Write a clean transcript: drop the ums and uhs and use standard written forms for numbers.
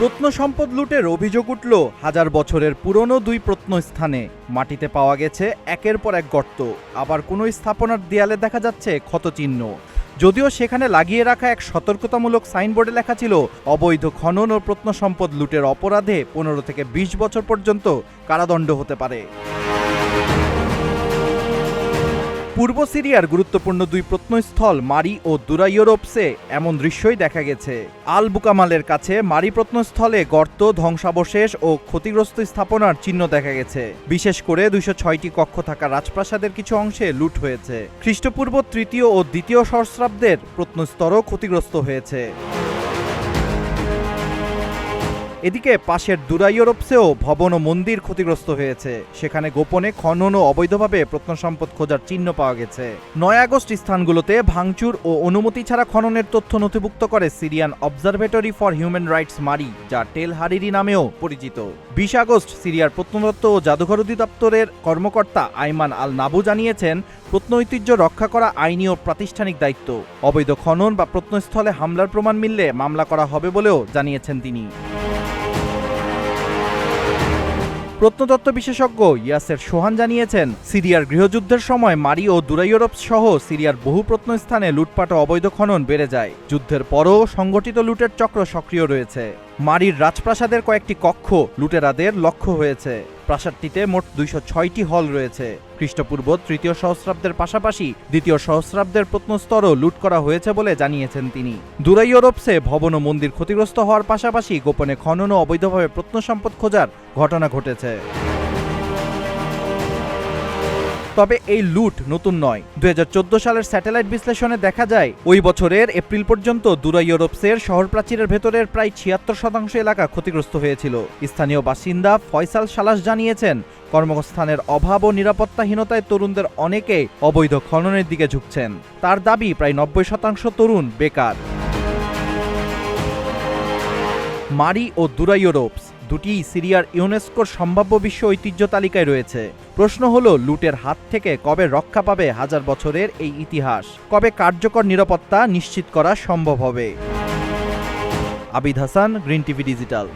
প্রত্নসম্পদ লুটের অভিযোগ উঠল হাজার বছরের পুরনো দুই প্রত্নস্থানে। মাটিতে পাওয়া গেছে একের পর এক গর্ত, আবার কোনো স্থাপনার দেয়ালে দেখা যাচ্ছে ক্ষতচিহ্ন। যদিও সেখানে লাগিয়ে রাখা এক সতর্কতামূলক সাইনবোর্ডে লেখা ছিল, অবৈধ খনন ও প্রত্নসম্পদ লুটের অপরাধে 15 থেকে 20 বছর পর্যন্ত কারাদণ্ড হতে পারে। পূর্ব সিরিয়ার গুরুত্বপূর্ণ দুই প্রত্নস্থল মারি ও দুরাইওরোপসে এমন দৃশ্যই দেখা গেছে। আল বুকামালের কাছে মারি প্রত্নস্থলে গর্ত, ধ্বংসাবশেষ ও ক্ষতিগ্রস্ত স্থাপনার চিহ্ন দেখা গেছে। বিশেষ করে 206টি কক্ষ থাকা রাজপ্রাসাদের কিছু অংশে লুট হয়েছে। খ্রিস্টপূর্ব 3য় ও 2য় সহস্রাব্দের প্রত্নস্তরও ক্ষতিগ্রস্ত হয়েছে। এদিকে পাশের দুরাইওরোপসেও ভবন ও মন্দির ক্ষতিগ্রস্ত হয়েছে। সেখানে গোপনে খনন ও অবৈধভাবে প্রত্নসম্পদ খোঁজার চিহ্ন পাওয়া গেছে। 9 আগস্ট স্থানগুলোতে ভাঙচুর ও অনুমতি ছাড়া খননের তথ্য নথিভুক্ত করে Syrian observatory for human rights মারি, যা টেল হারিরি নামেও পরিচিত। 20 আগস্ট সিরিয়ার প্রত্নতত্ত্ব ও জাদুঘর অধিদপ্তরের কর্মকর্তা আইমান আল নাবু জানিয়েছেন, প্রত্ন ঐতিহ্য রক্ষা করা আইনি ও প্রাতিষ্ঠানিক দায়িত্ব। অবৈধ খনন বা প্রত্নস্থলে হামলার প্রমাণ মিললে মামলা করা হবে বলেও জানিয়েছেন তিনি। প্রত্নতত্ত্ব বিশেষজ্ঞ ইয়াসের সোহান জানিয়েছেন, সিরিয়ার গৃহযুদ্ধের সময় মারি ও দুরাইওরোপস সহ সিরিয়ার বহু প্রত্নস্থানে লুটপাট ও অবৈধ খনন বেড়ে যায়। যুদ্ধের পরও সংগঠিত লুটের চক্র সক্রিয় রয়েছে। মারির রাজপ্রাসাদের কয়েকটি কক্ষ লুটেরাদের লক্ষ্য হয়েছে। প্রাসাদটিতে মোট 206টি হল রয়েছে। খ্রিস্টপূর্ব 3য় সহস্রাব্দের পাশাপাশি 2য় সহস্রাব্দের প্রত্নস্তরও লুট করা হয়েছে বলে জানিয়েছেন তিনি। দুরাইওরোপসে ভবন ও মন্দির ক্ষতিগ্রস্ত হওয়ার পাশাপাশি গোপনে খনন ও অবৈধভাবে প্রত্নসম্পদ খোঁজার ঘটনা ঘটেছে। তবে এই লুট নতুন নয়। 2014 সালের স্যাটেলাইট বিশ্লেষণে দেখা যায়, ওই বছরের এপ্রিল পর্যন্ত দুরাইওরোপসের শহর প্রাচীরের ভেতরের প্রায় 76% এলাকা ক্ষতিগ্রস্ত হয়েছিল। স্থানীয় বাসিন্দা ফয়সাল সালাস জানিয়েছেন, কর্মস্থানের অভাব ও নিরাপত্তাহীনতায় তরুণদের অনেকেই অবৈধ খননের দিকে ঝুঁকছেন। তার দাবি, প্রায় 90% তরুণ বেকার। মারি ও দুরাইওরোপস দুটি সিরিয়ার ইউনেস্কোর সম্ভাব্য বিশ্ব ঐতিহ্য তালিকায় রয়েছে। প্রশ্ন হলো, লুটের হাত থেকে কবে রক্ষা পাবে হাজার বছরের এই ইতিহাস? কবে কার্যকর নিরাপত্তা নিশ্চিত করা সম্ভব হবে? Abid Hasan, green TV digital.